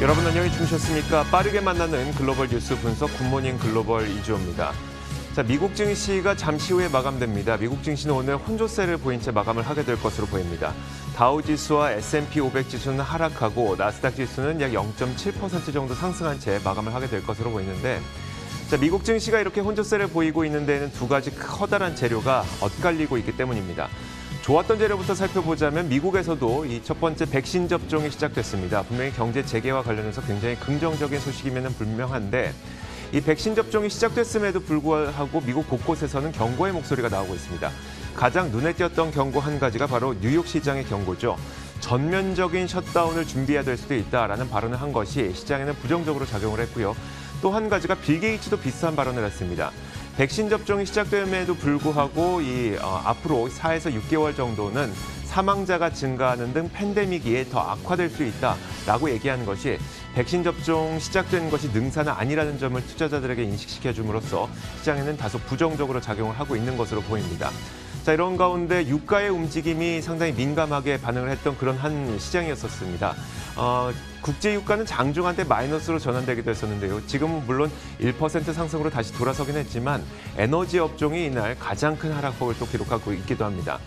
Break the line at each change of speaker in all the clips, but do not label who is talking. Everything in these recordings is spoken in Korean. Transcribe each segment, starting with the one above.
여러분 안녕히 주무셨습니까? 빠르게 만나는 글로벌 뉴스 분석 굿모닝 글로벌 이주호입니다. 자, 미국 증시가 잠시 후에 마감됩니다. 미국 증시는 오늘 혼조세를 보인 채 마감을 하게 될 것으로 보입니다. 다우 지수와 S&P 500 지수는 하락하고 나스닥 지수는 약 0.7% 정도 상승한 채 마감을 하게 될 것으로 보이는데, 자, 미국 증시가 이렇게 혼조세를 보이고 있는 데에는 두 가지 커다란 재료가 엇갈리고 있기 때문입니다. 좋았던 재료부터 살펴보자면 미국에서도 이 첫 번째 백신 접종이 시작됐습니다. 분명히 경제 재개와 관련해서 굉장히 긍정적인 소식임에는 분명한데, 이 백신 접종이 시작됐음에도 불구하고 미국 곳곳에서는 경고의 목소리가 나오고 있습니다. 가장 눈에 띄었던 경고 한 가지가 바로 뉴욕 시장의 경고죠. 전면적인 셧다운을 준비해야 될 수도 있다라는 발언을 한 것이 시장에는 부정적으로 작용을 했고요. 또 한 가지가 빌 게이츠도 비슷한 발언을 했습니다. 백신 접종이 시작됨에도 불구하고 앞으로 4에서 6개월 정도는 사망자가 증가하는 등 팬데믹이 더 악화될 수 있다라고 얘기하는 것이 백신 접종 시작된 것이 능사는 아니라는 점을 투자자들에게 인식시켜줌으로써 시장에는 다소 부정적으로 작용을 하고 있는 것으로 보입니다. 자, 이런 가운데 유가의 움직임이 상당히 민감하게 반응을 했던 그런 한 시장이었었습니다. 국제 유가는 장중 한때 마이너스로 전환되기도 했었는데요. 지금은 물론 1% 상승으로 다시 돌아서긴 했지만 에너지 업종이 이날 가장 큰 하락폭을 또 기록하고 있기도 합니다.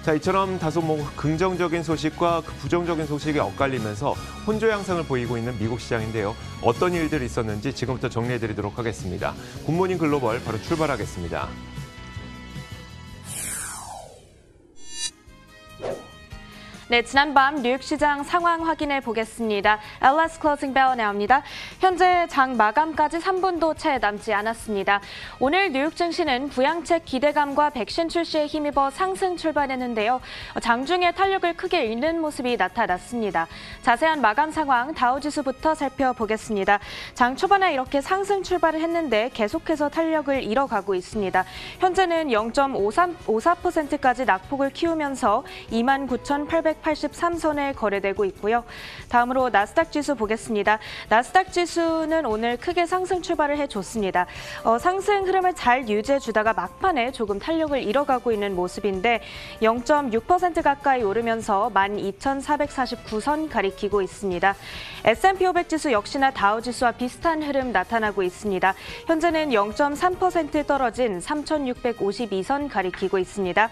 자, 이처럼 다소 긍정적인 소식과 그 부정적인 소식이 엇갈리면서 혼조 양상을 보이고 있는 미국 시장인데요. 어떤 일들이 있었는지 지금부터 정리해드리도록 하겠습니다. 굿모닝 글로벌 바로 출발하겠습니다.
네, 지난밤 뉴욕 시장 상황 확인해 보겠습니다. LS 클로징 벨 나옵니다. 현재 장 마감까지 3분도 채 남지 않았습니다. 오늘 뉴욕 증시는 부양책 기대감과 백신 출시에 힘입어 상승 출발했는데요. 장중에 탄력을 크게 잃는 모습이 나타났습니다. 자세한 마감 상황 다우지수부터 살펴보겠습니다. 장 초반에 이렇게 상승 출발을 했는데 계속해서 탄력을 잃어가고 있습니다. 현재는 0.54%까지 낙폭을 키우면서 29,883선에 거래되고 있고요. 다음으로 나스닥 지수 보겠습니다. 나스닥 지수는 오늘 크게 상승 출발을 해줬습니다. 상승 흐름을 잘 유지해주다가 막판에 조금 탄력을 잃어가고 있는 모습인데 0.6% 가까이 오르면서 12,449선 가리키고 있습니다. S&P 500 지수 역시나 다우 지수와 비슷한 흐름 나타나고 있습니다. 현재는 0.3% 떨어진 3,652선 가리키고 있습니다.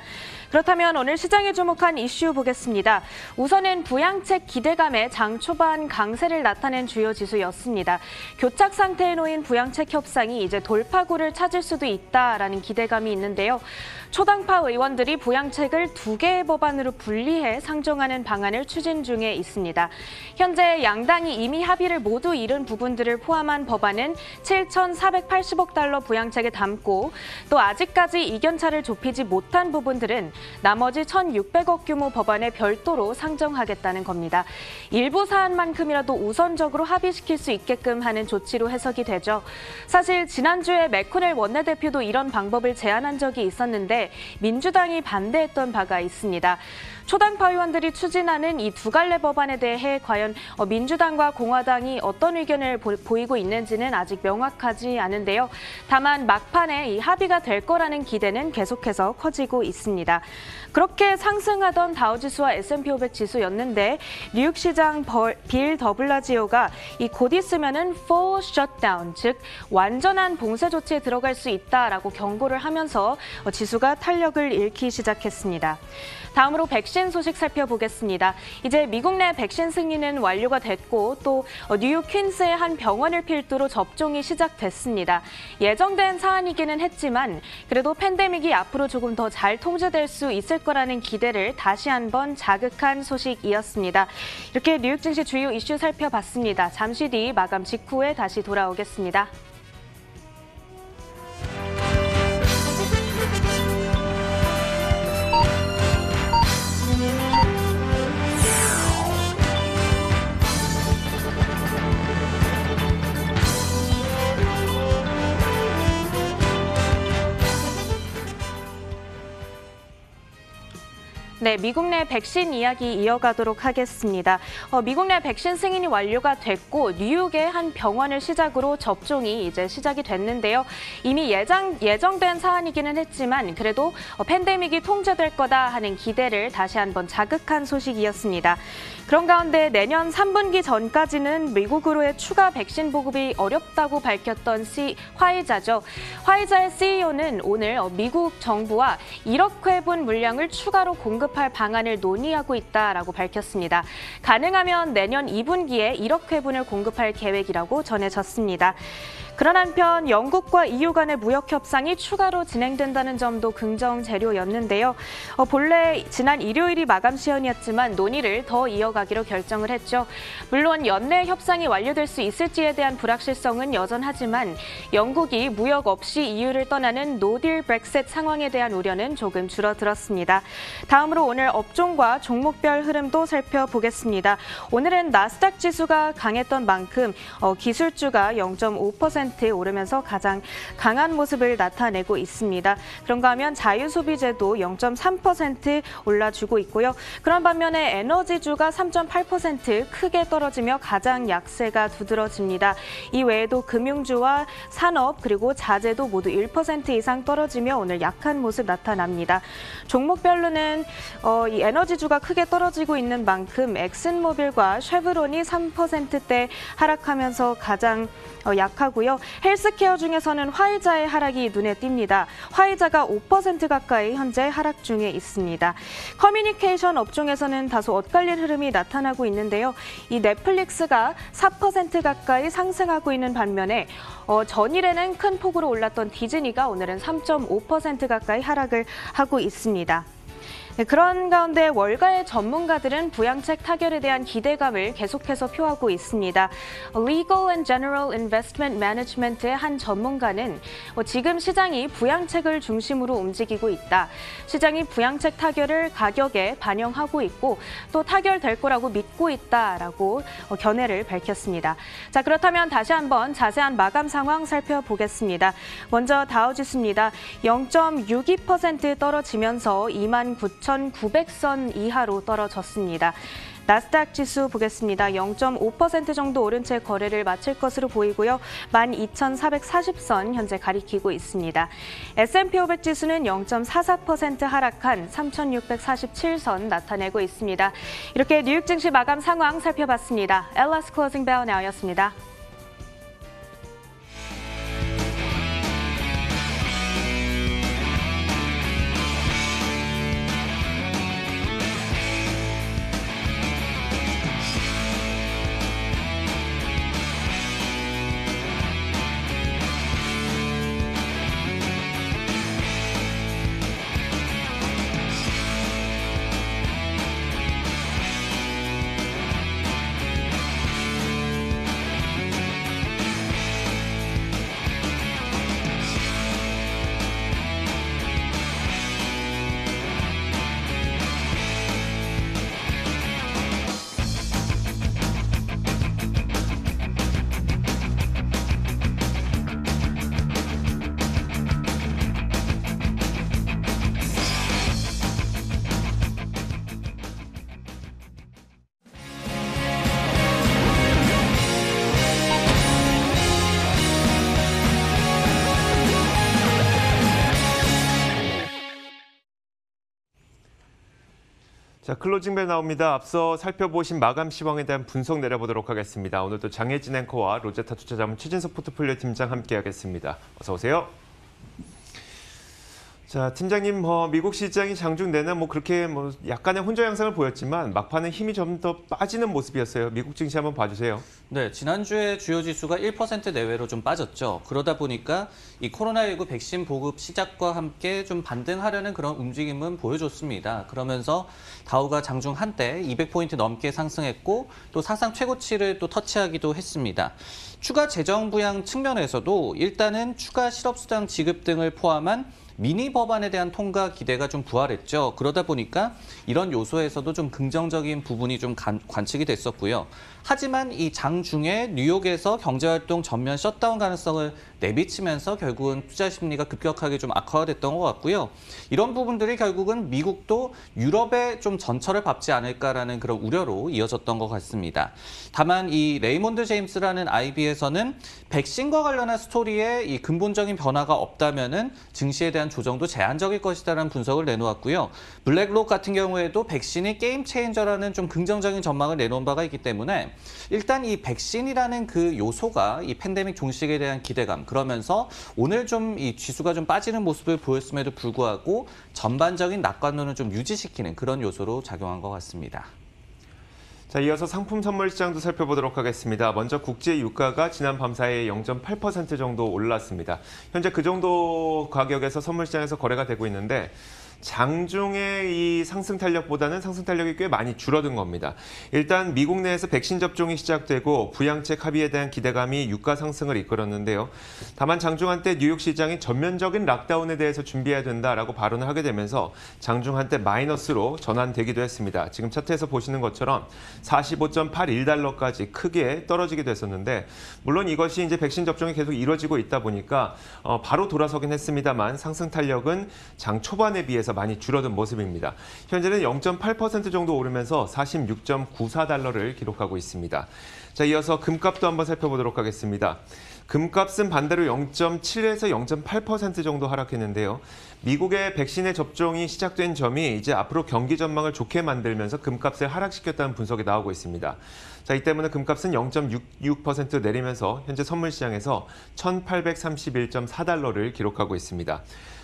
그렇다면 오늘 시장에 주목한 이슈 보겠습니다. 우선은 부양책 기대감에 장 초반 강세를 나타낸 주요 지수였습니다. 교착 상태에 놓인 부양책 협상이 이제 돌파구를 찾을 수도 있다라는 기대감이 있는데요. 초당파 의원들이 부양책을 2개의 법안으로 분리해 상정하는 방안을 추진 중에 있습니다. 현재 양당이 이미 합의를 모두 이룬 부분들을 포함한 법안은 7,480억 달러 부양책에 담고 또 아직까지 이견차를 좁히지 못한 부분들은 나머지 1,600억 규모 법안에 별도로 상정하겠다는 겁니다. 일부 사안만큼이라도 우선적으로 합의시킬 수 있게끔 하는 조치로 해석이 되죠. 사실 지난주에 맥코넬 원내대표도 이런 방법을 제안한 적이 있었는데 민주당이 반대했던 바가 있습니다. 초당파 의원들이 추진하는 이 두 갈래 법안에 대해 과연 민주당과 공화당이 어떤 의견을 보이고 있는지는 아직 명확하지 않은데요. 다만 막판에 이 합의가 될 거라는 기대는 계속해서 커지고 있습니다. 그렇게 상승하던 다우지수와 S&P 500 지수였는데 뉴욕 시장 빌 더블라지오가 곧 있으면은 full shutdown, 즉 완전한 봉쇄 조치에 들어갈 수 있다라고 경고를 하면서 지수가 탄력을 잃기 시작했습니다. 다음으로 백신 소식 살펴보겠습니다. 이제 미국 내 백신 승인은 완료가 됐고 또 뉴욕 퀸스의 한 병원을 필두로 접종이 시작됐습니다. 예정된 사안이기는 했지만 그래도 팬데믹이 앞으로 조금 더 잘 통제될 수 있을 거라는 기대를 다시 한번 자극한 소식이었습니다. 이렇게 뉴욕 증시 주요 이슈 살펴봤습니다. 잠시 뒤 마감 직후에 다시 돌아오겠습니다. 네, 미국 내 백신 이야기 이어가도록 하겠습니다. 미국 내 백신 승인이 완료가 됐고 뉴욕의 한 병원을 시작으로 접종이 이제 시작이 됐는데요. 이미 예정된 사안이기는 했지만 그래도 팬데믹이 통제될 거다 하는 기대를 다시 한번 자극한 소식이었습니다. 그런 가운데 내년 3분기 전까지는 미국으로의 추가 백신 보급이 어렵다고 밝혔던 화이자죠. 화이자의 CEO는 오늘 미국 정부와 1억 회분 물량을 추가로 공급할 방안을 논의하고 있다라고 밝혔습니다. 가능하면 내년 2분기에 1억 회분을 공급할 계획이라고 전해졌습니다. 그런 한편 영국과 EU 간의 무역 협상이 추가로 진행된다는 점도 긍정 재료였는데요. 본래 지난 일요일이 마감 시한이었지만 논의를 더 이어가기로 결정을 했죠. 물론 연내 협상이 완료될 수 있을지에 대한 불확실성은 여전하지만 영국이 무역 없이 EU를 떠나는 노딜 브렉셋 상황에 대한 우려는 조금 줄어들었습니다. 다음으로 오늘 업종과 종목별 흐름도 살펴보겠습니다. 오늘은 나스닥 지수가 강했던 만큼 기술주가 0.5% 오르면서 가장 강한 모습을 나타내고 있습니다. 그런가 하면 자유소비재도 0.3% 올라주고 있고요. 그런 반면에 에너지주가 3.8% 크게 떨어지며 가장 약세가 두드러집니다. 이 외에도 금융주와 산업 그리고 자재도 모두 1% 이상 떨어지며 오늘 약한 모습 나타납니다. 종목별로는 이 에너지주가 크게 떨어지고 있는 만큼 엑슨모빌과 쉐브론이 3%대 하락하면서 가장 약하고요. 헬스케어 중에서는 화이자의 하락이 눈에 띕니다. 화이자가 5% 가까이 현재 하락 중에 있습니다. 커뮤니케이션 업종에서는 다소 엇갈린 흐름이 나타나고 있는데요. 이 넷플릭스가 4% 가까이 상승하고 있는 반면에 전일에는 큰 폭으로 올랐던 디즈니가 오늘은 3.5% 가까이 하락을 하고 있습니다. 네, 그런 가운데 월가의 전문가들은 부양책 타결에 대한 기대감을 계속해서 표하고 있습니다. Legal and General Investment Management의 한 전문가는 지금 시장이 부양책을 중심으로 움직이고 있다. 시장이 부양책 타결을 가격에 반영하고 있고 또 타결될 거라고 믿고 있다라고 견해를 밝혔습니다. 자, 그렇다면 다시 한번 자세한 마감 상황 살펴보겠습니다. 먼저 다우지수입니다. 0.62% 떨어지면서 29,900선 이하로 떨어졌습니다. 나스닥 지수 보겠습니다. 0.5% 정도 오른 채 거래를 마칠 것으로 보이고요. 12,440선 현재 가리키고 있습니다. S&P 500 지수는 0.44% 하락한 3,647선 나타내고 있습니다. 이렇게 뉴욕 증시 마감 상황 살펴봤습니다. 엘라스 클로징 벨 나우였습니다.
자, 클로징벨 나옵니다. 앞서 살펴보신 마감 시황에 대한 분석 내려보도록 하겠습니다. 오늘도 장혜진 앵커와 로제타 투자자문 최진석 포트폴리오 팀장 함께하겠습니다. 어서 오세요. 자, 팀장님, 미국 시장이 장중 내내 그렇게 약간의 혼조 양상을 보였지만 막판에 힘이 좀 더 빠지는 모습이었어요. 미국 증시 한번 봐주세요.
네, 지난주에 주요 지수가 1% 내외로 좀 빠졌죠. 그러다 보니까 이 코로나19 백신 보급 시작과 함께 좀 반등하려는 그런 움직임은 보여줬습니다. 그러면서 다우가 장중 한때 200포인트 넘게 상승했고 또 사상 최고치를 또 터치하기도 했습니다. 추가 재정 부양 측면에서도 일단은 추가 실업수당 지급 등을 포함한 미니 법안에 대한 통과 기대가 좀 부활했죠. 그러다 보니까 이런 요소에서도 좀 긍정적인 부분이 좀 관측이 됐었고요. 하지만 이 장중에 뉴욕에서 경제활동 전면 셧다운 가능성을 내비치면서 결국은 투자 심리가 급격하게 좀 악화가 됐던 것 같고요. 이런 부분들이 결국은 미국도 유럽에 좀 전철을 밟지 않을까라는 그런 우려로 이어졌던 것 같습니다. 다만 이 레이몬드 제임스라는 IB에서는 백신과 관련한 스토리에 이 근본적인 변화가 없다면은 증시에 대한 조정도 제한적일 것이다라는 분석을 내놓았고요. 블랙록 같은 경우에도 백신이 게임 체인저라는 좀 긍정적인 전망을 내놓은 바가 있기 때문에 일단 이 백신이라는 그 요소가 이 팬데믹 종식에 대한 기대감, 그러면서 오늘 좀 이 지수가 좀 빠지는 모습을 보였음에도 불구하고 전반적인 낙관론을 좀 유지시키는 그런 요소로 작용한 것 같습니다.
자, 이어서 상품 선물 시장도 살펴보도록 하겠습니다. 먼저 국제 유가가 지난 밤 사이에 0.8% 정도 올랐습니다. 현재 그 정도 가격에서 선물 시장에서 거래가 되고 있는데 장중의 이 상승 탄력보다는 상승 탄력이 꽤 많이 줄어든 겁니다. 일단 미국 내에서 백신 접종이 시작되고 부양책 합의에 대한 기대감이 유가 상승을 이끌었는데요. 다만 장중 한때 뉴욕 시장이 전면적인 락다운에 대해서 준비해야 된다라고 발언을 하게 되면서 장중 한때 마이너스로 전환되기도 했습니다. 지금 차트에서 보시는 것처럼 45.81달러까지 크게 떨어지게 됐었는데 물론 이것이 이제 백신 접종이 계속 이루어지고 있다 보니까 바로 돌아서긴 했습니다만 상승 탄력은 장 초반에 비해서 많이 줄어든 모습입니다. 현재는 0.8% 정도 오르면서 46.94달러를 기록하고 있습니다. 자, 이어서 금값도 한번 살펴보도록 하겠습니다. 금값은 반대로 0.7에서 0.8% 정도 하락했는데요. 미국의 백신의 접종이 시작된 점이 이제 앞으로 경기 전망을 좋게 만들면서 금값을 하락시켰다는 분석이 나오고 있습니다. 자, 이 때문에 금값은 0.66% 내리면서 현재 선물 시장에서 1,831.4달러를 기록하고 있습니다.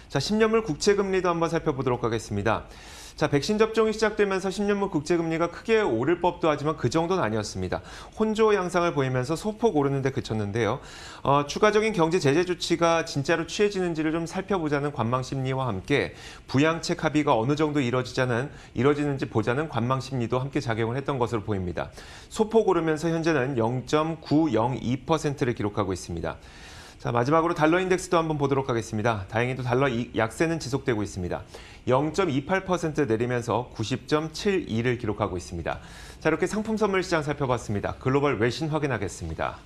자, 10년물 국채금리도 한번 살펴보도록 하겠습니다. 자, 백신 접종이 시작되면서 10년물 국채금리가 크게 오를 법도 하지만 그 정도는 아니었습니다. 혼조 양상을 보이면서 소폭 오르는 데 그쳤는데요. 추가적인 경제 제재 조치가 진짜로 취해지는지를 좀 살펴보자는 관망 심리와 함께 부양책 합의가 어느 정도 이뤄지는지 보자는 관망 심리도 함께 작용을 했던 것으로 보입니다. 소폭 오르면서 현재는 0.902%를 기록하고 있습니다. 자, 마지막으로 달러 인덱스도 한번 보도록 하겠습니다. 다행히도 달러 약세는 지속되고 있습니다. 0.28% 내리면서 90.72를 기록하고 있습니다. 자, 이렇게 상품 선물 시장 살펴봤습니다. 글로벌 외신 확인하겠습니다.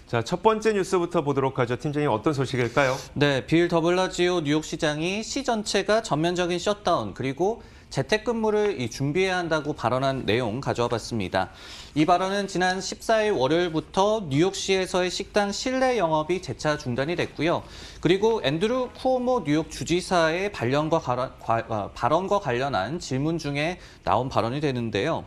자, 첫 번째 뉴스부터 보도록 하죠. 팀장님, 어떤 소식일까요?
네, 빌 더블라지오 뉴욕 시장이 시 전체가 전면적인 셧다운 그리고 재택근무를 준비해야 한다고 발언한 내용 가져와 봤습니다. 이 발언은 지난 14일 월요일부터 뉴욕시에서의 식당 실내 영업이 재차 중단이 됐고요. 그리고 앤드루 쿠오모 뉴욕 주지사의 발언과 관련한 질문 중에 나온 발언이 되는데요.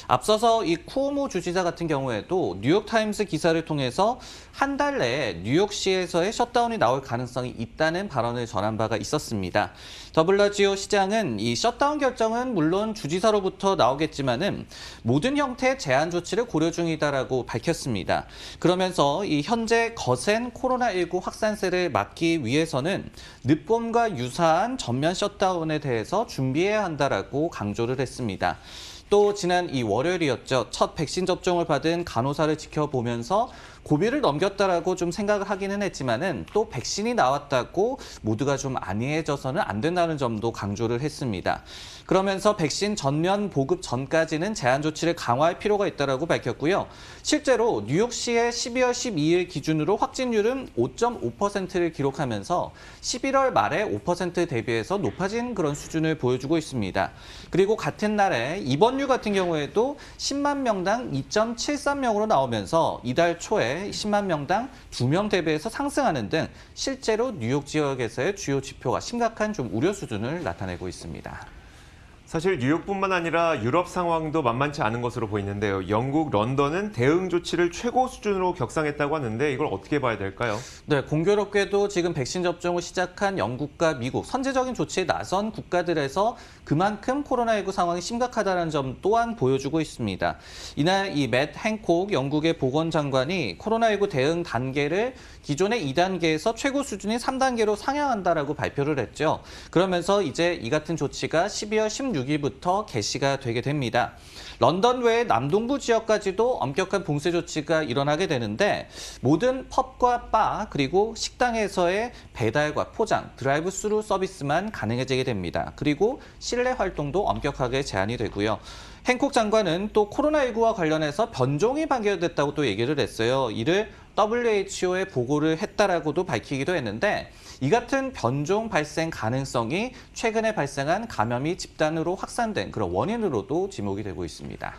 앞서서 이 쿠오모 주지사 같은 경우에도 뉴욕타임스 기사를 통해서 한 달 내에 뉴욕시에서의 셧다운이 나올 가능성이 있다는 발언을 전한 바가 있었습니다. 더블라지오 시장은 이 셧다운 결정은 물론 주지사로부터 나오겠지만은 모든 형태의 제한 조치를 고려 중이다라고 밝혔습니다. 그러면서 이 현재 거센 코로나19 확산세를 막기 위해서는 늦봄과 유사한 전면 셧다운에 대해서 준비해야 한다라고 강조를 했습니다. 또 지난 이 월요일이었죠. 첫 백신 접종을 받은 간호사를 지켜보면서 고비를 넘겼다라고 좀 생각을 하기는 했지만은 또 백신이 나왔다고 모두가 좀 안이해져서는 안 된다는 점도 강조를 했습니다. 그러면서 백신 전면 보급 전까지는 제한 조치를 강화할 필요가 있다라고 밝혔고요. 실제로 뉴욕시의 12월 12일 기준으로 확진율은 5.5%를 기록하면서 11월 말에 5% 대비해서 높아진 그런 수준을 보여주고 있습니다. 그리고 같은 날에 입원율 같은 경우에도 10만 명당 2.73명으로 나오면서 이달 초에 10만 명당 2명 대비해서 상승하는 등 실제로 뉴욕 지역에서의 주요 지표가 심각한 좀 우려 수준을 나타내고 있습니다.
사실 뉴욕뿐만 아니라 유럽 상황도 만만치 않은 것으로 보이는데요. 영국, 런던은 대응 조치를 최고 수준으로 격상했다고 하는데 이걸 어떻게 봐야 될까요?
네, 공교롭게도 지금 백신 접종을 시작한 영국과 미국, 선제적인 조치에 나선 국가들에서 그만큼 코로나19 상황이 심각하다는 점 또한 보여주고 있습니다. 이날 이 맷 행콕 영국의 보건장관이 코로나19 대응 단계를 기존의 2단계에서 최고 수준인 3단계로 상향한다라고 발표를 했죠. 그러면서 이제 이 같은 조치가 12월 16 26일부터 개시가 되게 됩니다. 런던 외의 남동부 지역까지도 엄격한 봉쇄 조치가 일어나게 되는데 모든 펍과 바 그리고 식당에서의 배달과 포장, 드라이브 스루 서비스만 가능해지게 됩니다. 그리고 실내 활동도 엄격하게 제한이 되고요. 행콕 장관은 또 코로나19와 관련해서 변종이 발견됐다고 또 얘기를 했어요. 이를 WHO에 보고를 했다라고도 밝히기도 했는데 이 같은 변종 발생 가능성이 최근에 발생한 감염이 집단으로 확산된 그런 원인으로도 지목이 되고 있습니다.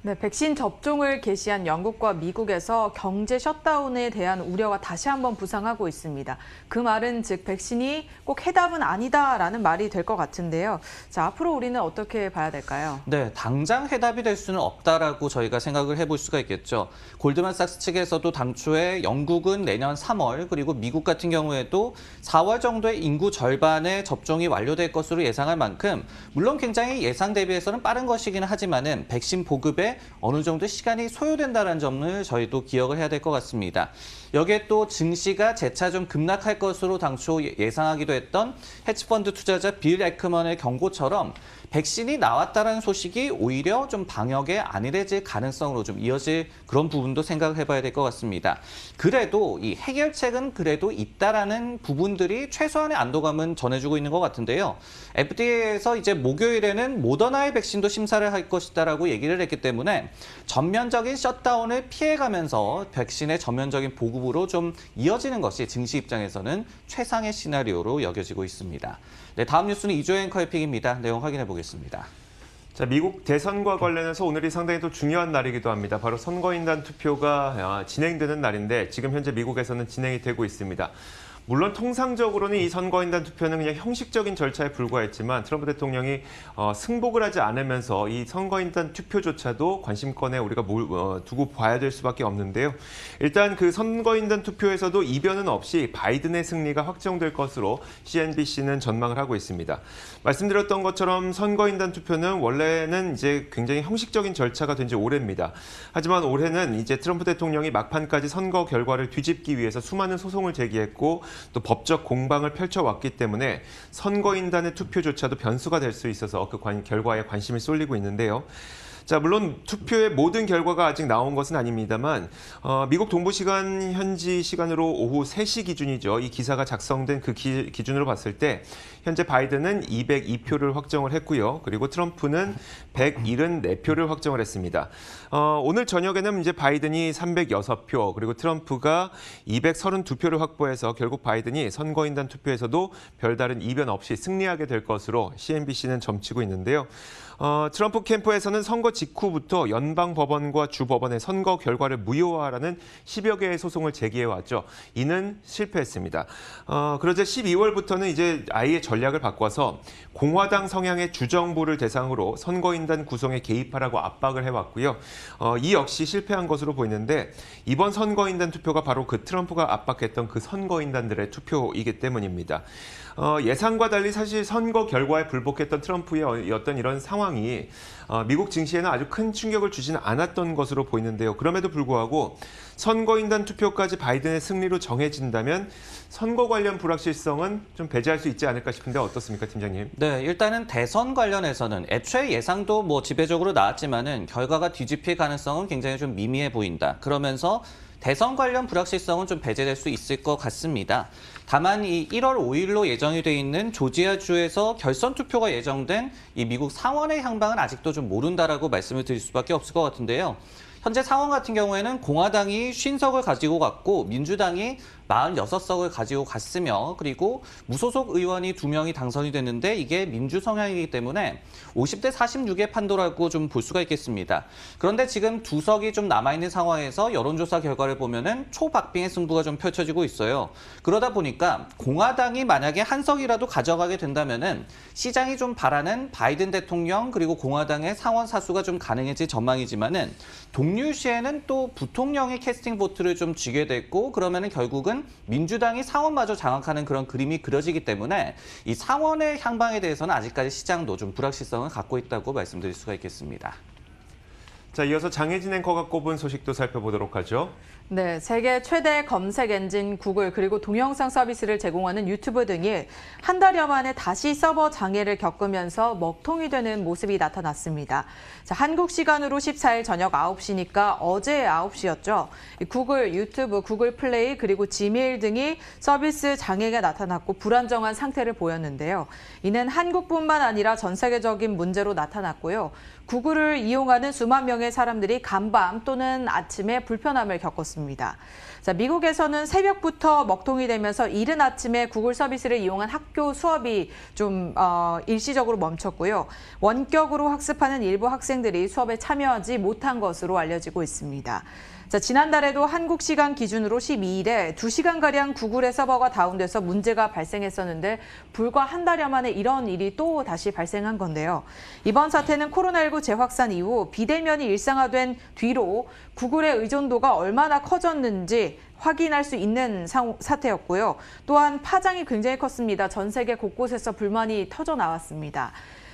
네, 백신 접종을 개시한 영국과 미국에서 경제 셧다운에 대한 우려가 다시 한번 부상하고 있습니다. 그 말은 즉 백신이 꼭 해답은 아니다라는 말이 될 것 같은데요. 자, 앞으로 우리는 어떻게 봐야 될까요?
네, 당장 해답이 될 수는 없다라고 저희가 생각을 해볼 수가 있겠죠. 골드만삭스 측에서도 당초에 영국은 내년 3월 그리고 미국 같은 경우에도 4월 정도에 인구 절반의 접종이 완료될 것으로 예상할 만큼 물론 굉장히 예상 대비해서는 빠른 것이긴 하지만은 백신 보급에 어느 정도 시간이 소요된다는 점을 저희도 기억을 해야 될 것 같습니다. 여기에 또 증시가 재차 좀 급락할 것으로 당초 예상하기도 했던 헤지펀드 투자자 빌 에크먼의 경고처럼 백신이 나왔다는 소식이 오히려 좀 방역에 안일해질 가능성으로 좀 이어질 그런 부분도 생각을 해봐야 될 것 같습니다. 그래도 이 해결책은 그래도 있다라는 부분들이 최소한의 안도감은 전해주고 있는 것 같은데요. FDA에서 이제 목요일에는 모더나의 백신도 심사를 할 것이다라고 얘기를 했기 때문에 전면적인 셧다운을 피해가면서 백신의 전면적인 보급으로 좀 이어지는 것이 증시 입장에서는 최상의 시나리오로 여겨지고 있습니다. 네, 다음 뉴스는 이조 앵커의 픽입니다. 내용 확인해 보겠습니다.
자, 미국 대선과 관련해서 오늘이 상당히 또 중요한 날이기도 합니다. 바로 선거인단 투표가 진행되는 날인데 지금 현재 미국에서는 진행이 되고 있습니다. 물론 통상적으로는 이 선거인단 투표는 그냥 형식적인 절차에 불과했지만 트럼프 대통령이 승복을 하지 않으면서 이 선거인단 투표조차도 관심권에 우리가 두고 봐야 될 수밖에 없는데요. 일단 그 선거인단 투표에서도 이변은 없이 바이든의 승리가 확정될 것으로 CNBC는 전망을 하고 있습니다. 말씀드렸던 것처럼 선거인단 투표는 원래는 이제 굉장히 형식적인 절차가 된 지 오래입니다. 하지만 올해는 이제 트럼프 대통령이 막판까지 선거 결과를 뒤집기 위해서 수많은 소송을 제기했고 또 법적 공방을 펼쳐왔기 때문에 선거인단의 투표조차도 변수가 될 수 있어서 그 결과에 관심이 쏠리고 있는데요. 자, 물론 투표의 모든 결과가 아직 나온 것은 아닙니다만 미국 동부 시간 현지 시간으로 오후 3시 기준이죠. 이 기사가 작성된 그 기준으로 봤을 때 현재 바이든은 202표를 확정을 했고요. 그리고 트럼프는 174표를 확정을 했습니다. 오늘 저녁에는 이제 바이든이 306표 그리고 트럼프가 232표를 확보해서 결국 바이든이 선거인단 투표에서도 별다른 이변 없이 승리하게 될 것으로 CNBC는 점치고 있는데요. 트럼프 캠프에서는 선거 직후부터 연방법원과 주법원의 선거 결과를 무효화하라는 10여 개의 소송을 제기해왔죠. 이는 실패했습니다. 그러자 12월부터는 이제 아예 전략을 바꿔서 공화당 성향의 주정부를 대상으로 선거인단 구성에 개입하라고 압박을 해왔고요. 이 역시 실패한 것으로 보이는데 이번 선거인단 투표가 바로 그 트럼프가 압박했던 그 선거인단들의 투표이기 때문입니다. 예상과 달리 사실 선거 결과에 불복했던 트럼프의 어떤 이런 상황이 미국 증시에는 아주 큰 충격을 주지는 않았던 것으로 보이는데요. 그럼에도 불구하고 선거인단 투표까지 바이든의 승리로 정해진다면 선거 관련 불확실성은 좀 배제할 수 있지 않을까 싶은데 어떻습니까, 팀장님?
네, 일단은 대선 관련해서는 애초에 예상도 뭐 지배적으로 나왔지만은 결과가 뒤집힐 가능성은 굉장히 좀 미미해 보인다. 그러면서 대선 관련 불확실성은 좀 배제될 수 있을 것 같습니다. 다만 이 1월 5일로 예정이 돼 있는 조지아주에서 결선 투표가 예정된 이 미국 상원의 향방은 아직도 좀 모른다라고 말씀을 드릴 수밖에 없을 것 같은데요. 현재 상원 같은 경우에는 공화당이 50석을 가지고 갔고 민주당이 46석을 가지고 갔으며 그리고 무소속 의원이 2명이 당선이 됐는데 이게 민주 성향이기 때문에 50대 46의 판도라고 좀 볼 수가 있겠습니다. 그런데 지금 2석이 좀 남아있는 상황에서 여론조사 결과를 보면은 초박빙의 승부가 좀 펼쳐지고 있어요. 그러다 보니까 공화당이 만약에 1석이라도 가져가게 된다면은 시장이 좀 바라는 바이든 대통령 그리고 공화당의 상원 사수가 좀 가능해질 전망이지만은 동률시에는 또 부통령의 캐스팅 보트를 좀 쥐게 됐고 그러면은 결국은 민주당이 상원마저 장악하는 그런 그림이 그려지기 때문에 이 상원의 향방에 대해서는 아직까지 시장도 좀 불확실성을 갖고 있다고 말씀드릴 수가 있겠습니다.
자, 이어서 장혜진 앵커가 꼽은 소식도 살펴보도록 하죠.
네, 세계 최대 검색 엔진 구글 그리고 동영상 서비스를 제공하는 유튜브 등이 한 달여 만에 다시 서버 장애를 겪으면서 먹통이 되는 모습이 나타났습니다. 자, 한국 시간으로 14일 저녁 9시니까 어제 9시였죠. 구글, 유튜브, 구글 플레이 그리고 지메일 등이 서비스 장애가 나타났고 불안정한 상태를 보였는데요. 이는 한국뿐만 아니라 전 세계적인 문제로 나타났고요. 구글을 이용하는 수만 명의 사람들이 간밤 또는 아침에 불편함을 겪었습니다. 자, 미국에서는 새벽부터 먹통이 되면서 이른 아침에 구글 서비스를 이용한 학교 수업이 좀 일시적으로 멈췄고요. 원격으로 학습하는 일부 학생들이 수업에 참여하지 못한 것으로 알려지고 있습니다. 자, 지난달에도 한국 시간 기준으로 12일에 2시간가량 구글의 서버가 다운돼서 문제가 발생했었는데 불과 한 달여 만에 이런 일이 또 다시 발생한 건데요. 이번 사태는 코로나19 재확산 이후 비대면이 일상화된 뒤로 구글의 의존도가 얼마나 커졌는지 확인할 수 있는 사태였고요. 또한 파장이 굉장히 컸습니다. 전 세계 곳곳에서 불만이 터져 나왔습니다.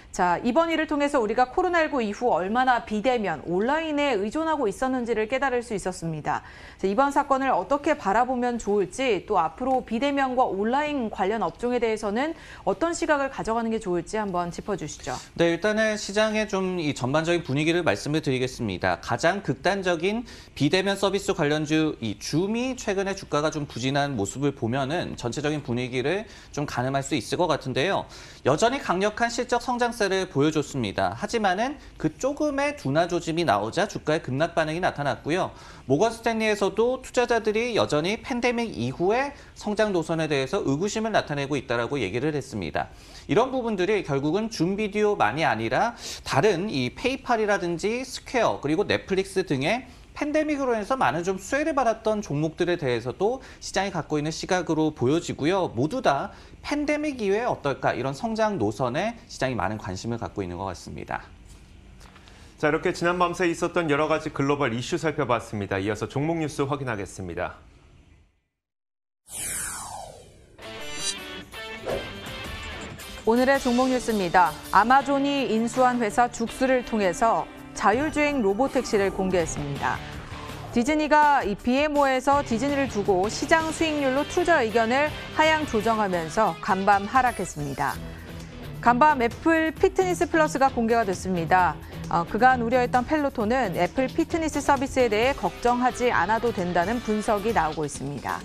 자, 이번 일을 통해서 우리가 코로나19 이후 얼마나 비대면, 온라인에 의존하고 있었는지를 깨달을 수 있었습니다. 자, 이번 사건을 어떻게 바라보면 좋을지, 또 앞으로 비대면과 온라인 관련 업종에 대해서는 어떤 시각을 가져가는 게 좋을지 한번 짚어주시죠.
네, 일단은 시장의 좀 이 전반적인 분위기를 말씀을 드리겠습니다. 가장 극단적인 비대면 서비스 관련주 이 줌이 최근에 주가가 좀 부진한 모습을 보면은 전체적인 분위기를 좀 가늠할 수 있을 것 같은데요. 여전히 강력한 실적 성장세를 보여줬습니다. 하지만은 그 조금의 둔화 조짐이 나오자 주가의 급락 반응이 나타났고요. 모건 스탠리에서도 투자자들이 여전히 팬데믹 이후의 성장 노선에 대해서 의구심을 나타내고 있다라고 얘기를 했습니다. 이런 부분들이 결국은 줌 비디오만이 아니라 다른 이 페이팔이라든지 스퀘어 그리고 넷플릭스 등의 팬데믹으로 인해서 많은 좀 수혜를 받았던 종목들에 대해서도 시장이 갖고 있는 시각으로 보여지고요. 모두 다 팬데믹 이후에 어떨까 이런 성장 노선에 시장이 많은 관심을 갖고 있는 것 같습니다.
자, 이렇게 지난 밤새 있었던 여러 가지 글로벌 이슈 살펴봤습니다. 이어서 종목 뉴스 확인하겠습니다.
오늘의 종목 뉴스입니다. 아마존이 인수한 회사 죽스를 통해서 자율주행 로보택시를 공개했습니다. 디즈니가 이 BMO에서 디즈니를 두고 시장 수익률로 투자 의견을 하향 조정하면서 간밤 하락했습니다. 간밤 애플 피트니스 플러스가 공개가 됐습니다. 그간 우려했던 펠로톤은 애플 피트니스 서비스에 대해 걱정하지 않아도 된다는 분석이 나오고 있습니다.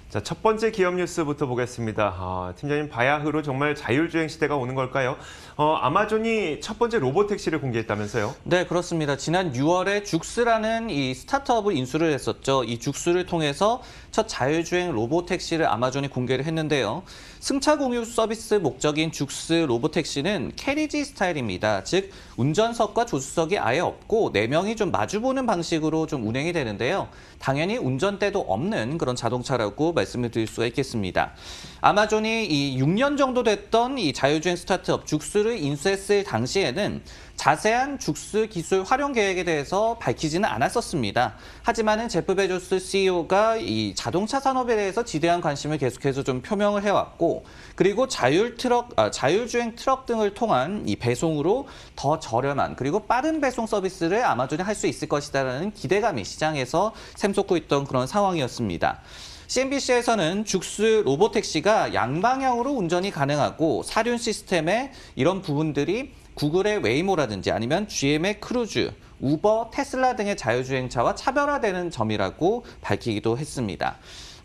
자, 첫 번째 기업 뉴스부터 보겠습니다. 팀장님, 바야흐로 정말 자율주행 시대가 오는 걸까요? 아마존이 첫 번째 로보택시를 공개했다면서요?
네, 그렇습니다. 지난 6월에 죽스라는 이 스타트업을 인수를 했었죠. 이 죽스를 통해서 첫 자율주행 로보택시를 아마존이 공개를 했는데요. 승차 공유 서비스 목적인 죽스 로보택시는 캐리지 스타일입니다. 즉, 운전석과 조수석이 아예 없고 4명이 좀 마주보는 방식으로 좀 운행이 되는데요. 당연히 운전대도 없는 그런 자동차라고 말씀을 드릴 수가 있겠습니다. 아마존이 이 6년 정도 됐던 이 자율주행 스타트업 죽스를 인수했을 당시에는 자세한 죽스 기술 활용 계획에 대해서 밝히지는 않았었습니다. 하지만은 제프 베조스 CEO가 이 자동차 산업에 대해서 지대한 관심을 계속해서 좀 표명을 해왔고, 그리고 자율주행 트럭 등을 통한 이 배송으로 더 저렴한 그리고 빠른 배송 서비스를 아마존이 할 수 있을 것이다라는 기대감이 시장에서 샘솟고 있던 그런 상황이었습니다. CNBC에서는 죽스 로보택시가 양방향으로 운전이 가능하고 사륜 시스템의 이런 부분들이 구글의 웨이모라든지 아니면 GM의 크루즈, 우버, 테슬라 등의 자율주행차와 차별화되는 점이라고 밝히기도 했습니다.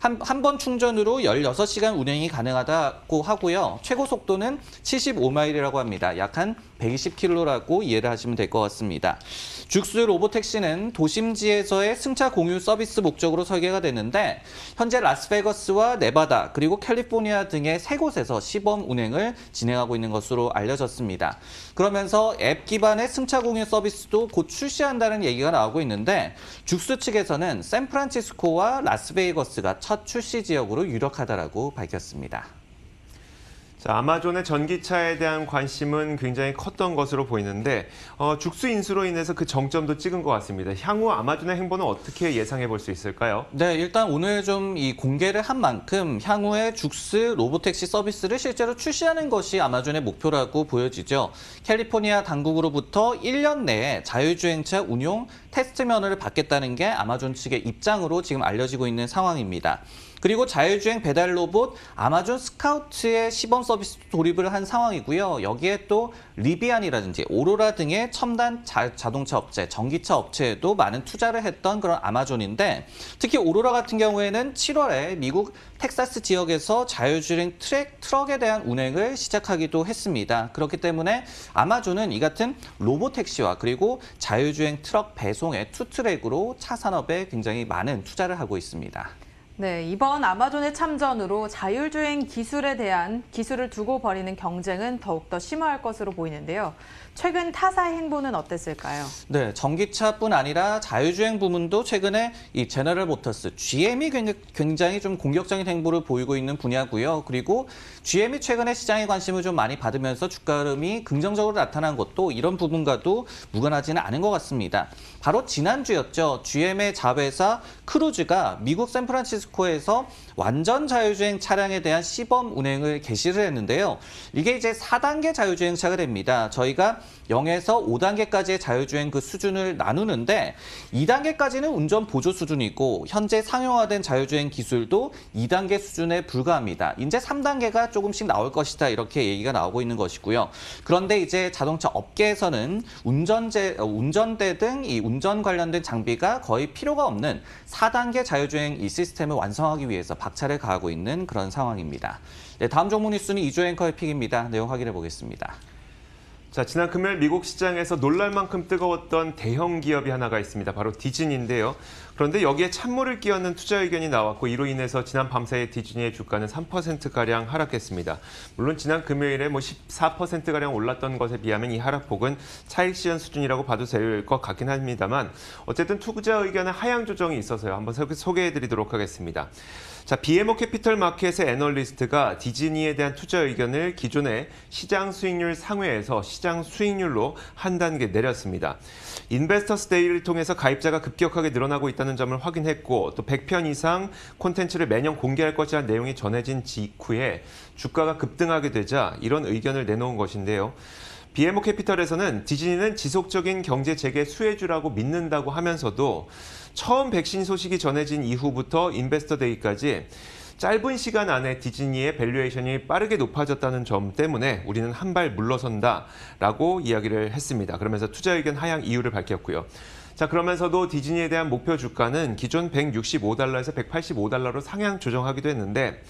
한 번 충전으로 16시간 운행이 가능하다고 하고요. 최고 속도는 75마일이라고 합니다. 약 한 120km라고 이해를 하시면 될 것 같습니다. 죽스 로보택시는 도심지에서의 승차 공유 서비스 목적으로 설계가 됐는데 현재 라스베거스와 네바다 그리고 캘리포니아 등의 3곳에서 시범 운행을 진행하고 있는 것으로 알려졌습니다. 그러면서 앱 기반의 승차 공유 서비스도 곧 출시한다는 얘기가 나오고 있는데 죽스 측에서는 샌프란시스코와 라스베이거스가 첫 출시 지역으로 유력하다라고 밝혔습니다.
자, 아마존의 전기차에 대한 관심은 굉장히 컸던 것으로 보이는데 죽수 인수로 인해서 그 정점도 찍은 것 같습니다. 향후 아마존의 행보는 어떻게 예상해 볼 수 있을까요?
네, 일단 오늘 좀 이 공개를 한 만큼 향후에 죽스 로보택시 서비스를 실제로 출시하는 것이 아마존의 목표라고 보여지죠. 캘리포니아 당국으로부터 1년 내에 자율주행차 운용 테스트면허를 받겠다는 게 아마존 측의 입장으로 지금 알려지고 있는 상황입니다. 그리고 자율주행 배달 로봇 아마존 스카우트의 시범 서비스 돌입을 한 상황이고요. 여기에 또 리비안이라든지 오로라 등의 첨단 자동차 업체, 전기차 업체에도 많은 투자를 했던 그런 아마존인데 특히 오로라 같은 경우에는 7월에 미국 텍사스 지역에서 자율주행 트럭에 대한 운행을 시작하기도 했습니다. 그렇기 때문에 아마존은 이 같은 로보택시와 그리고 자율주행 트럭 배송의 투트랙으로 차 산업에 굉장히 많은 투자를 하고 있습니다.
네, 이번 아마존의 참전으로 자율주행 기술에 대한 기술을 두고 벌이는 경쟁은 더욱더 심화할 것으로 보이는데요. 최근 타사의 행보는 어땠을까요?
네, 전기차뿐 아니라 자율주행 부문도 최근에 이 제너럴 모터스, GM이 굉장히 좀 공격적인 행보를 보이고 있는 분야고요. 그리고 GM이 최근에 시장의 관심을 좀 많이 받으면서 주가 흐름이 긍정적으로 나타난 것도 이런 부분과도 무관하지는 않은 것 같습니다. 바로 지난주였죠. GM의 자회사 크루즈가 미국 샌프란시스코에서 완전 자율주행 차량에 대한 시범 운행을 개시를 했는데요. 이게 이제 4단계 자율주행차가 됩니다. 저희가 0에서 5단계까지의 자율주행 그 수준을 나누는데 2단계까지는 운전 보조 수준이고 현재 상용화된 자율주행 기술도 2단계 수준에 불과합니다. 이제 3단계가 조금씩 나올 것이다 이렇게 얘기가 나오고 있는 것이고요. 그런데 이제 자동차 업계에서는 운전대 등 이 운전 관련된 장비가 거의 필요가 없는 4단계 자율주행 이 시스템을 완성하기 위해서 박차를 가하고 있는 그런 상황입니다. 네, 다음 종목 뉴스는 이조 앵커의 픽입니다. 내용 확인해 보겠습니다.
자, 지난 금요일 미국 시장에서 놀랄 만큼 뜨거웠던 대형 기업이 하나가 있습니다. 바로 디즈니인데요. 그런데 여기에 찬물을 끼얹는 투자 의견이 나왔고 이로 인해서 지난 밤사이 디즈니의 주가는 3%가량 하락했습니다. 물론 지난 금요일에 14%가량 올랐던 것에 비하면 이 하락폭은 차익 시전 수준이라고 봐도 될 것 같긴 합니다만 어쨌든 투자 의견의 하향 조정이 있어서요. 한번 소개해드리도록 하겠습니다. 자, BMO 캐피털 마켓의 애널리스트가 디즈니에 대한 투자 의견을 기존의 시장 수익률 상회에서 시장 수익률로 한 단계 내렸습니다. 인베스터스 데이를 통해서 가입자가 급격하게 늘어나고 있다는 점을 확인했고 또 100편 이상 콘텐츠를 매년 공개할 것이라는 내용이 전해진 직후에 주가가 급등하게 되자 이런 의견을 내놓은 것인데요. BMO 캐피털에서는 디즈니는 지속적인 경제 재개 수혜주라고 믿는다고 하면서도 처음 백신 소식이 전해진 이후부터 인베스터 데이까지 짧은 시간 안에 디즈니의 밸류에이션이 빠르게 높아졌다는 점 때문에 우리는 한 발 물러선다라고 이야기를 했습니다. 그러면서 투자 의견 하향 이유를 밝혔고요. 자, 그러면서도 디즈니에 대한 목표 주가는 기존 165달러에서 185달러로 상향 조정하기도 했는데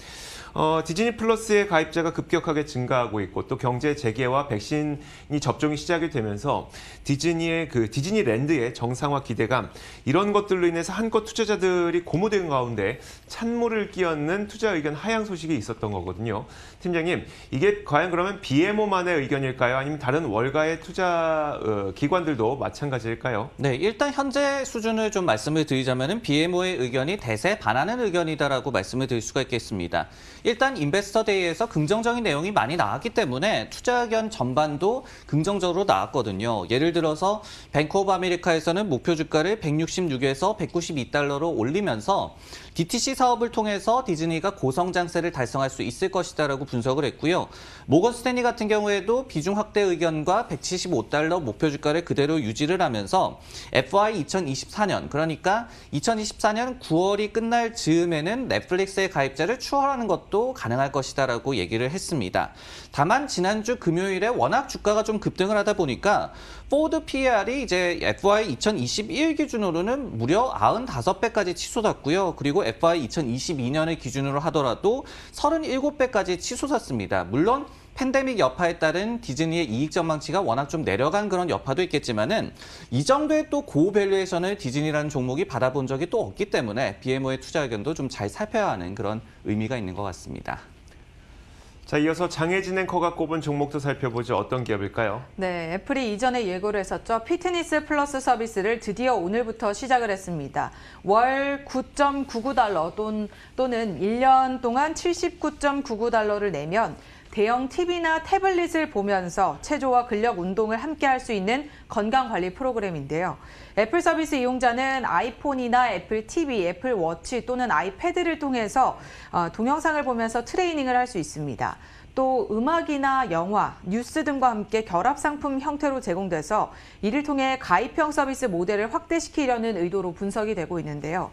디즈니 플러스의 가입자가 급격하게 증가하고 있고 또 경제 재개와 백신이 접종이 시작이 되면서 디즈니의 디즈니랜드의 정상화 기대감 이런 것들로 인해서 한껏 투자자들이 고무된 가운데 찬물을 끼얹는 투자 의견 하향 소식이 있었던 거거든요. 팀장님, 이게 과연 그러면 BMO만의 의견일까요? 아니면 다른 월가의 투자 기관들도 마찬가지일까요?
네, 일단 현재 수준을 좀 말씀을 드리자면은 BMO의 의견이 대세 반하는 의견이다라고 말씀을 드릴 수가 있겠습니다. 일단 인베스터 데이에서 긍정적인 내용이 많이 나왔기 때문에 투자 의견 전반도 긍정적으로 나왔거든요. 예를 들어서 뱅크 오브 아메리카에서는 목표 주가를 166에서 192달러로 올리면서 DTC 사업을 통해서 디즈니가 고성장세를 달성할 수 있을 것이다라고 분석을 했고요. 모건 스탠리 같은 경우에도 비중 확대 의견과 175달러 목표 주가를 그대로 유지를 하면서 FY 2024년 그러니까 2024년 9월이 끝날 즈음에는 넷플릭스의 가입자를 추월하는 것도 가능할 것이다라고 얘기를 했습니다. 다만 지난주 금요일에 워낙 주가가 좀 급등을 하다 보니까 포드 PER이 이제 FY 2021 기준으로는 무려 95배까지 치솟았고요. 그리고 FY 2022년을 기준으로 하더라도 37배까지 치솟았습니다. 물론 팬데믹 여파에 따른 디즈니의 이익 전망치가 워낙 좀 내려간 그런 여파도 있겠지만은 이 정도의 또 고밸류에이션을 디즈니라는 종목이 받아본 적이 또 없기 때문에 BMO의 투자 의견도 좀 잘 살펴야 하는 그런 의미가 있는 것 같습니다.
자, 이어서 장혜진 앵커가 꼽은 종목도 살펴보죠. 어떤 기업일까요?
네, 애플이 이전에 예고를 했었죠. 피트니스 플러스 서비스를 드디어 오늘부터 시작을 했습니다. 월 9.99달러 또는 1년 동안 79.99달러를 내면 대형 TV나 태블릿을 보면서 체조와 근력 운동을 함께 할 수 있는 건강관리 프로그램인데요. 애플 서비스 이용자는 아이폰이나 애플 TV, 애플 워치 또는 아이패드를 통해서 동영상을 보면서 트레이닝을 할 수 있습니다. 또 음악이나 영화, 뉴스 등과 함께 결합 상품 형태로 제공돼서 이를 통해 가입형 서비스 모델을 확대시키려는 의도로 분석이 되고 있는데요.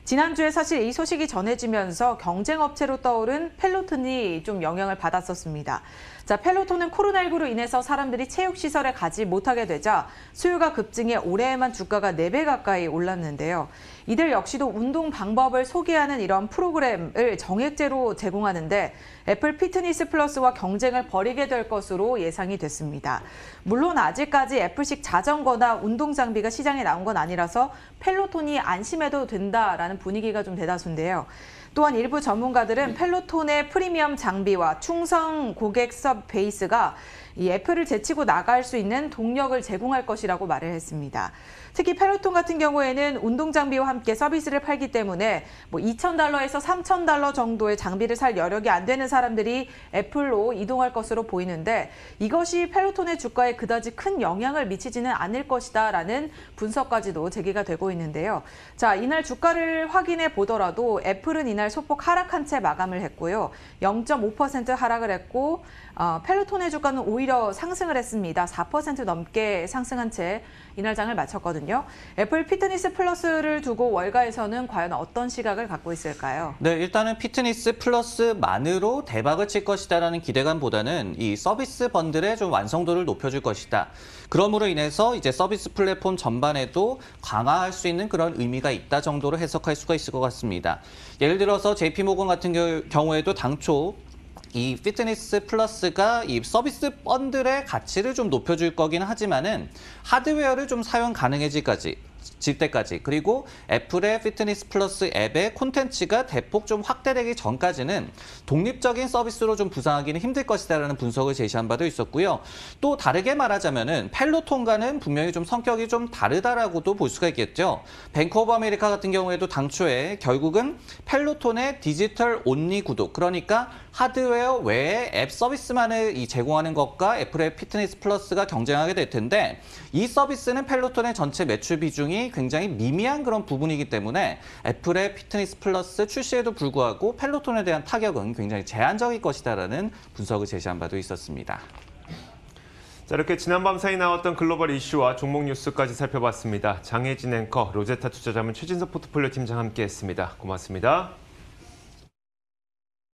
지난주에 사실 이 소식이 전해지면서 경쟁업체로 떠오른 펠로톤이 좀 영향을 받았었습니다. 자, 펠로톤은 코로나19로 인해서 사람들이 체육시설에 가지 못하게 되자 수요가 급증해 올해에만 주가가 4배 가까이 올랐는데요. 이들 역시도 운동 방법을 소개하는 이런 프로그램을 정액제로 제공하는데 애플 피트니스 플러스와 경쟁을 벌이게 될 것으로 예상이 됐습니다. 물론 아직까지 애플식 자전거나 운동 장비가 시장에 나온 건 아니라서 펠로톤이 안심해도 된다라는 분위기가 좀 대다수인데요. 또한 일부 전문가들은 펠로톤의 프리미엄 장비와 충성 고객 서브 베이스가 이 애플을 제치고 나갈 수 있는 동력을 제공할 것이라고 말을 했습니다. 특히 펠로톤 같은 경우에는 운동 장비와 함께 서비스를 팔기 때문에 $2,000에서 $3,000 정도의 장비를 살 여력이 안 되는 사람들이 애플로 이동할 것으로 보이는데 이것이 펠로톤의 주가에 그다지 큰 영향을 미치지는 않을 것이다라는 분석까지도 제기가 되고 있는데요. 자, 이날 주가를 확인해 보더라도 애플은 이날 소폭 하락한 채 마감을 했고요. 0.5% 하락을 했고 펠로톤의 주가는 오히려 상승을 했습니다. 4% 넘게 상승한 채 이날 장을 마쳤거든요. 애플 피트니스 플러스를 두고 월가에서는 과연 어떤 시각을 갖고 있을까요?
네, 일단은 피트니스 플러스만으로 대박을 칠 것이다라는 기대감보다는 이 서비스 번들의 좀 완성도를 높여줄 것이다. 그러므로 인해서 이제 서비스 플랫폼 전반에도 강화할 수 있는 그런 의미가 있다 정도로 해석할 수가 있을 것 같습니다. 예를 들어서 JP모건 같은 경우에도 당초 이 피트니스 플러스가 이 서비스 번들의 가치를 좀 높여줄 거긴 하지만은 하드웨어를 좀 사용 가능해질 때까지 그리고 애플의 피트니스 플러스 앱의 콘텐츠가 대폭 좀 확대되기 전까지는 독립적인 서비스로 좀 부상하기는 힘들 것이다라는 분석을 제시한 바도 있었고요. 또 다르게 말하자면은 펠로톤과는 분명히 좀 성격이 좀 다르다라고도 볼 수가 있겠죠. 뱅크 오브 아메리카 같은 경우에도 당초에 결국은 펠로톤의 디지털 온리 구도, 그러니까 하드웨어 외에 앱 서비스만을 제공하는 것과 애플의 피트니스 플러스가 경쟁하게 될 텐데 이 서비스는 펠로톤의 전체 매출 비중이 굉장히 미미한 그런 부분이기 때문에 애플의 피트니스 플러스 출시에도 불구하고 펠로톤에 대한 타격은 굉장히 제한적일 것이다라는 분석을 제시한 바도 있었습니다.
자, 이렇게 지난밤 사이 나왔던 글로벌 이슈와 종목 뉴스까지 살펴봤습니다. 장혜진 앵커, 로제타 투자자문 최진석 포트폴리오 팀장 함께했습니다. 고맙습니다.